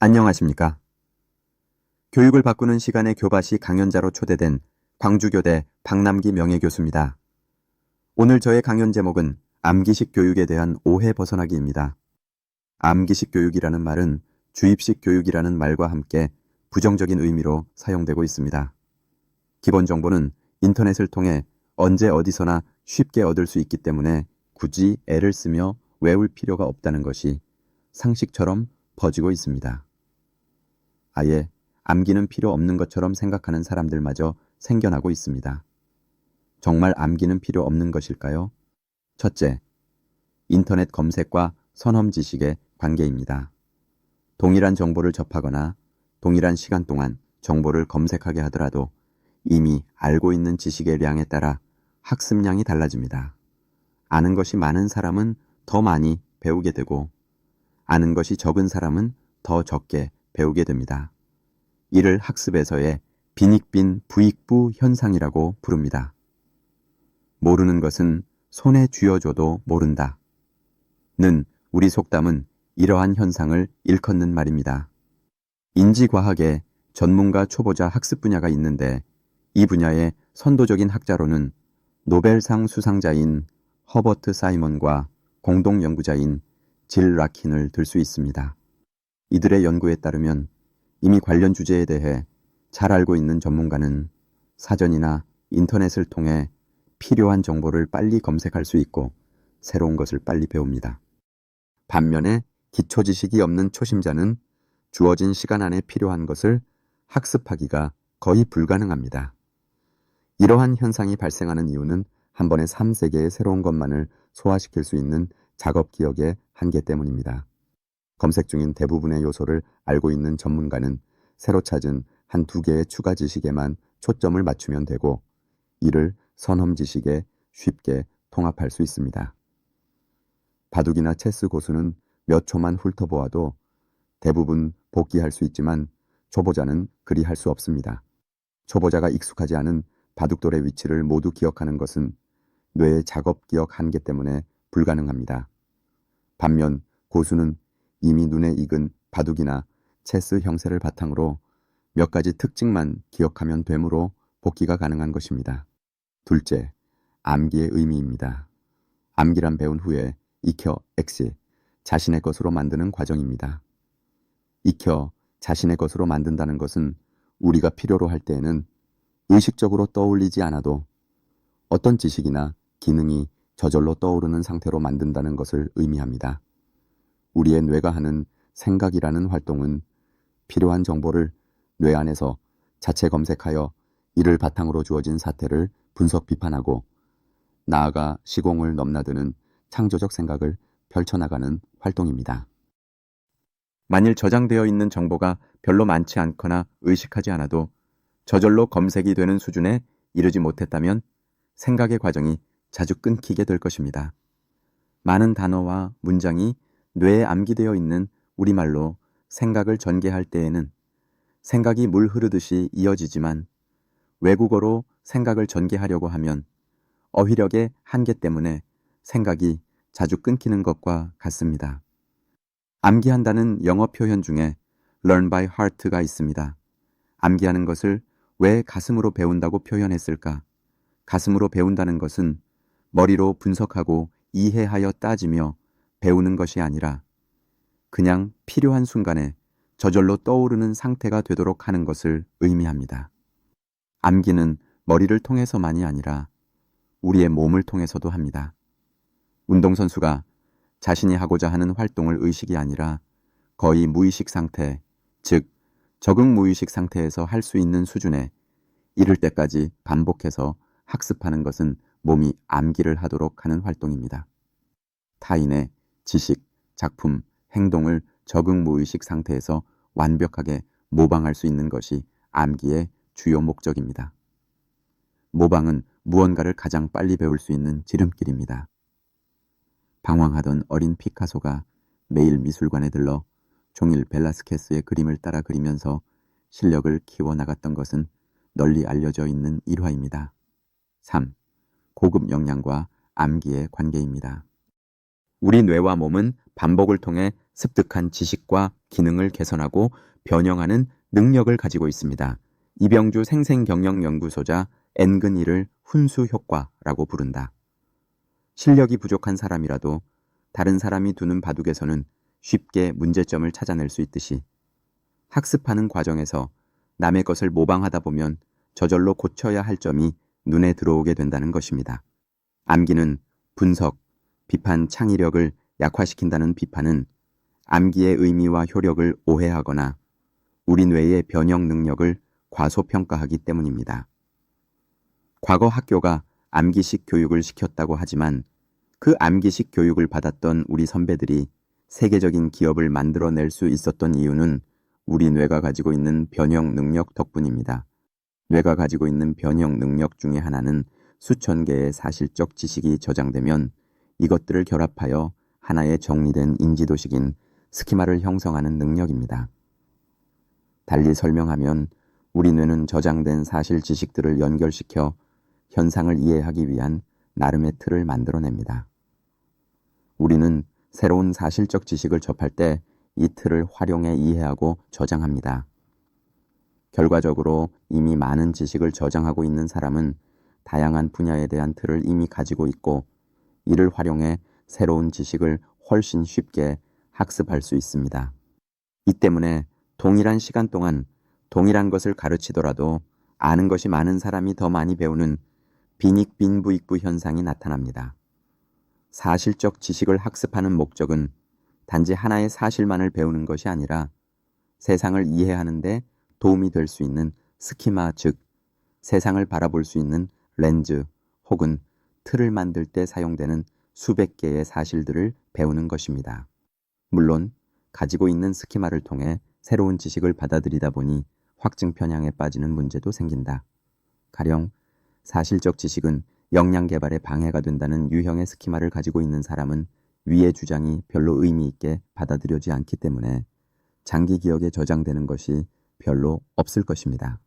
안녕하십니까? 교육을 바꾸는 시간의 교바시 강연자로 초대된 광주교대 박남기 명예교수입니다. 오늘 저의 강연 제목은 암기식 교육에 대한 오해 벗어나기입니다. 암기식 교육이라는 말은 주입식 교육이라는 말과 함께 부정적인 의미로 사용되고 있습니다. 기본 정보는 인터넷을 통해 언제 어디서나 쉽게 얻을 수 있기 때문에 굳이 애를 쓰며 외울 필요가 없다는 것이 상식처럼 퍼지고 있습니다. 아예 암기는 필요 없는 것처럼 생각하는 사람들마저 생겨나고 있습니다. 정말 암기는 필요 없는 것일까요? 첫째, 인터넷 검색과 선험 지식의 관계입니다. 동일한 정보를 접하거나 동일한 시간 동안 정보를 검색하게 하더라도 이미 알고 있는 지식의 량에 따라 학습량이 달라집니다. 아는 것이 많은 사람은 더 많이 배우게 되고 아는 것이 적은 사람은 더 적게 배우게 됩니다. 이를 학습에서의 빈익빈 부익부 현상이라고 부릅니다. 모르는 것은 손에 쥐어줘도 모른다. 는 우리 속담은 이러한 현상을 일컫는 말입니다. 인지과학에 전문가 초보자 학습 분야가 있는데 이 분야의 선도적인 학자로는 노벨상 수상자인 허버트 사이먼과 공동 연구자인 질 라킨을 들 수 있습니다. 이들의 연구에 따르면 이미 관련 주제에 대해 잘 알고 있는 전문가는 사전이나 인터넷을 통해 필요한 정보를 빨리 검색할 수 있고 새로운 것을 빨리 배웁니다. 반면에 기초 지식이 없는 초심자는 주어진 시간 안에 필요한 것을 학습하기가 거의 불가능합니다. 이러한 현상이 발생하는 이유는 한 번에 3세계의 새로운 것만을 소화시킬 수 있는 작업 기억의 한계 때문입니다. 검색 중인 대부분의 요소를 알고 있는 전문가는 새로 찾은 한두 개의 추가 지식에만 초점을 맞추면 되고 이를 선험 지식에 쉽게 통합할 수 있습니다. 바둑이나 체스 고수는 몇 초만 훑어보아도 대부분 복기할 수 있지만 초보자는 그리 할 수 없습니다. 초보자가 익숙하지 않은 바둑돌의 위치를 모두 기억하는 것은 뇌의 작업 기억 한계 때문에 불가능합니다. 반면 고수는 이미 눈에 익은 바둑이나 체스 형세를 바탕으로 몇 가지 특징만 기억하면 되므로 복기가 가능한 것입니다. 둘째, 암기의 의미입니다. 암기란 배운 후에 익혀 엑시, 자신의 것으로 만드는 과정입니다. 익혀 자신의 것으로 만든다는 것은 우리가 필요로 할 때에는 의식적으로 떠올리지 않아도 어떤 지식이나 기능이 저절로 떠오르는 상태로 만든다는 것을 의미합니다. 우리의 뇌가 하는 생각이라는 활동은 필요한 정보를 뇌 안에서 자체 검색하여 이를 바탕으로 주어진 사태를 분석 비판하고 나아가 시공을 넘나드는 창조적 생각을 펼쳐나가는 활동입니다. 만일 저장되어 있는 정보가 별로 많지 않거나 의식하지 않아도 저절로 검색이 되는 수준에 이르지 못했다면 생각의 과정이 자주 끊기게 될 것입니다. 많은 단어와 문장이 뇌에 암기되어 있는 우리말로 생각을 전개할 때에는 생각이 물 흐르듯이 이어지지만 외국어로 생각을 전개하려고 하면 어휘력의 한계 때문에 생각이 자주 끊기는 것과 같습니다. 암기한다는 영어 표현 중에 learn by heart가 있습니다. 암기하는 것을 왜 가슴으로 배운다고 표현했을까? 가슴으로 배운다는 것은 머리로 분석하고 이해하여 따지며 배우는 것이 아니라 그냥 필요한 순간에 저절로 떠오르는 상태가 되도록 하는 것을 의미합니다. 암기는 머리를 통해서만이 아니라 우리의 몸을 통해서도 합니다. 운동선수가 자신이 하고자 하는 활동을 의식이 아니라 거의 무의식 상태, 즉 적응 무의식 상태에서 할 수 있는 수준에 이를 때까지 반복해서 학습하는 것은 몸이 암기를 하도록 하는 활동입니다. 타인의 지식, 작품, 행동을 적응 무의식 상태에서 완벽하게 모방할 수 있는 것이 암기의 주요 목적입니다. 모방은 무언가를 가장 빨리 배울 수 있는 지름길입니다. 방황하던 어린 피카소가 매일 미술관에 들러 종일 벨라스케스의 그림을 따라 그리면서 실력을 키워나갔던 것은 널리 알려져 있는 일화입니다. 3. 고급 역량과 암기의 관계입니다. 우리 뇌와 몸은 반복을 통해 습득한 지식과 기능을 개선하고 변형하는 능력을 가지고 있습니다. 이병주 생생경영연구소자 엔근 이를 훈수 효과라고 부른다. 실력이 부족한 사람이라도 다른 사람이 두는 바둑에서는 쉽게 문제점을 찾아낼 수 있듯이 학습하는 과정에서 남의 것을 모방하다 보면 저절로 고쳐야 할 점이 눈에 들어오게 된다는 것입니다. 암기는 분석, 비판 창의력을 약화시킨다는 비판은 암기의 의미와 효력을 오해하거나 우리 뇌의 변형 능력을 과소평가하기 때문입니다. 과거 학교가 암기식 교육을 시켰다고 하지만 그 암기식 교육을 받았던 우리 선배들이 세계적인 기업을 만들어낼 수 있었던 이유는 우리 뇌가 가지고 있는 변형 능력 덕분입니다. 뇌가 가지고 있는 변형 능력 중에 하나는 수천 개의 사실적 지식이 저장되면 이것들을 결합하여 하나의 정리된 인지도식인 스키마를 형성하는 능력입니다. 달리 설명하면 우리 뇌는 저장된 사실 지식들을 연결시켜 현상을 이해하기 위한 나름의 틀을 만들어냅니다. 우리는 새로운 사실적 지식을 접할 때 이 틀을 활용해 이해하고 저장합니다. 결과적으로 이미 많은 지식을 저장하고 있는 사람은 다양한 분야에 대한 틀을 이미 가지고 있고 이를 활용해 새로운 지식을 훨씬 쉽게 학습할 수 있습니다. 이 때문에 동일한 시간 동안 동일한 것을 가르치더라도 아는 것이 많은 사람이 더 많이 배우는 빈익빈부익부 현상이 나타납니다. 사실적 지식을 학습하는 목적은 단지 하나의 사실만을 배우는 것이 아니라 세상을 이해하는 데 도움이 될 수 있는 스키마, 즉 세상을 바라볼 수 있는 렌즈 혹은 틀을 만들 때 사용되는 수백 개의 사실들을 배우는 것입니다. 물론 가지고 있는 스키마를 통해 새로운 지식을 받아들이다 보니 확증 편향에 빠지는 문제도 생긴다. 가령 사실적 지식은 역량 개발에 방해가 된다는 유형의 스키마를 가지고 있는 사람은 위의 주장이 별로 의미 있게 받아들여지지 않기 때문에 장기 기억에 저장되는 것이 별로 없을 것입니다.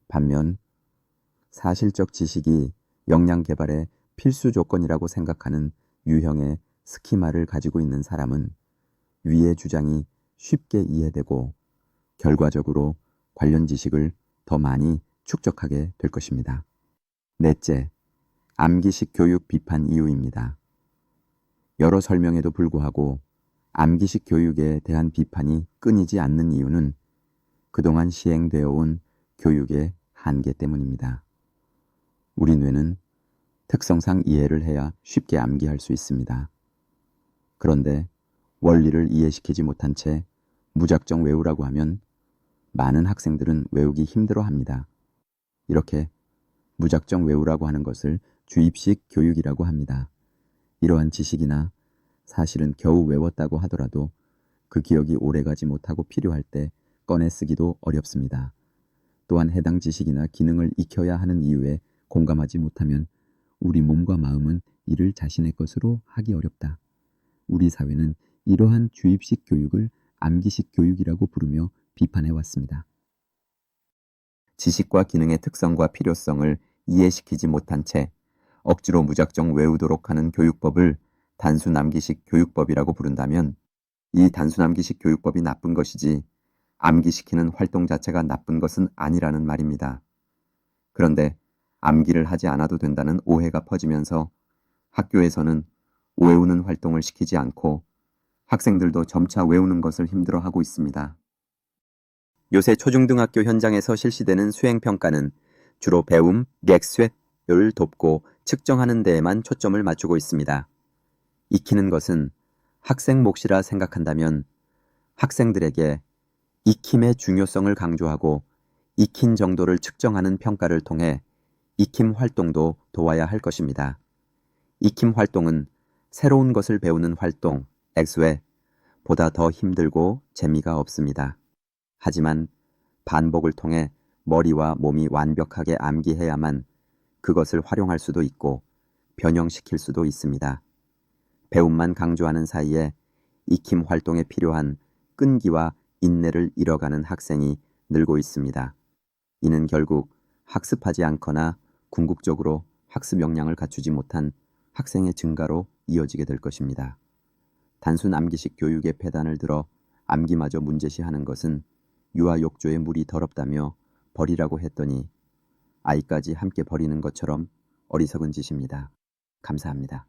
반면 사실적 지식이 역량 개발의 필수 조건이라고 생각하는 유형의 스키마를 가지고 있는 사람은 위의 주장이 쉽게 이해되고 결과적으로 관련 지식을 더 많이 축적하게 될 것입니다. 넷째, 암기식 교육 비판 이유입니다. 여러 설명에도 불구하고 암기식 교육에 대한 비판이 끊이지 않는 이유는 그동안 시행되어 온 교육의 한계 때문입니다. 우리 뇌는 특성상 이해를 해야 쉽게 암기할 수 있습니다. 그런데 원리를 이해시키지 못한 채 무작정 외우라고 하면 많은 학생들은 외우기 힘들어합니다. 이렇게 무작정 외우라고 하는 것을 주입식 교육이라고 합니다. 이러한 지식이나 사실은 겨우 외웠다고 하더라도 그 기억이 오래가지 못하고 필요할 때 꺼내 쓰기도 어렵습니다. 또한 해당 지식이나 기능을 익혀야 하는 이유에 공감하지 못하면 우리 몸과 마음은 이를 자신의 것으로 하기 어렵다. 우리 사회는 이러한 주입식 교육을 암기식 교육이라고 부르며 비판해 왔습니다. 지식과 기능의 특성과 필요성을 이해시키지 못한 채 억지로 무작정 외우도록 하는 교육법을 단순 암기식 교육법이라고 부른다면 이 단순 암기식 교육법이 나쁜 것이지 암기시키는 활동 자체가 나쁜 것은 아니라는 말입니다. 그런데 암기를 하지 않아도 된다는 오해가 퍼지면서 학교에서는 외우는 활동을 시키지 않고 학생들도 점차 외우는 것을 힘들어하고 있습니다. 요새 초중등학교 현장에서 실시되는 수행평가는 주로 배움, 객쇠를 돕고 측정하는 데에만 초점을 맞추고 있습니다. 익히는 것은 학생 몫이라 생각한다면 학생들에게 익힘의 중요성을 강조하고 익힌 정도를 측정하는 평가를 통해 익힘 활동도 도와야 할 것입니다. 익힘 활동은 새로운 것을 배우는 활동, 엑스웨 보다 더 힘들고 재미가 없습니다. 하지만 반복을 통해 머리와 몸이 완벽하게 암기해야만 그것을 활용할 수도 있고 변형시킬 수도 있습니다. 배움만 강조하는 사이에 익힘 활동에 필요한 끈기와 인내를 잃어가는 학생이 늘고 있습니다. 이는 결국 학습하지 않거나 궁극적으로 학습 역량을 갖추지 못한 학생의 증가로 이어지게 될 것입니다. 단순 암기식 교육의 폐단을 들어 암기마저 문제시하는 것은 유아 욕조의 물이 더럽다며 버리라고 했더니 아이까지 함께 버리는 것처럼 어리석은 짓입니다. 감사합니다.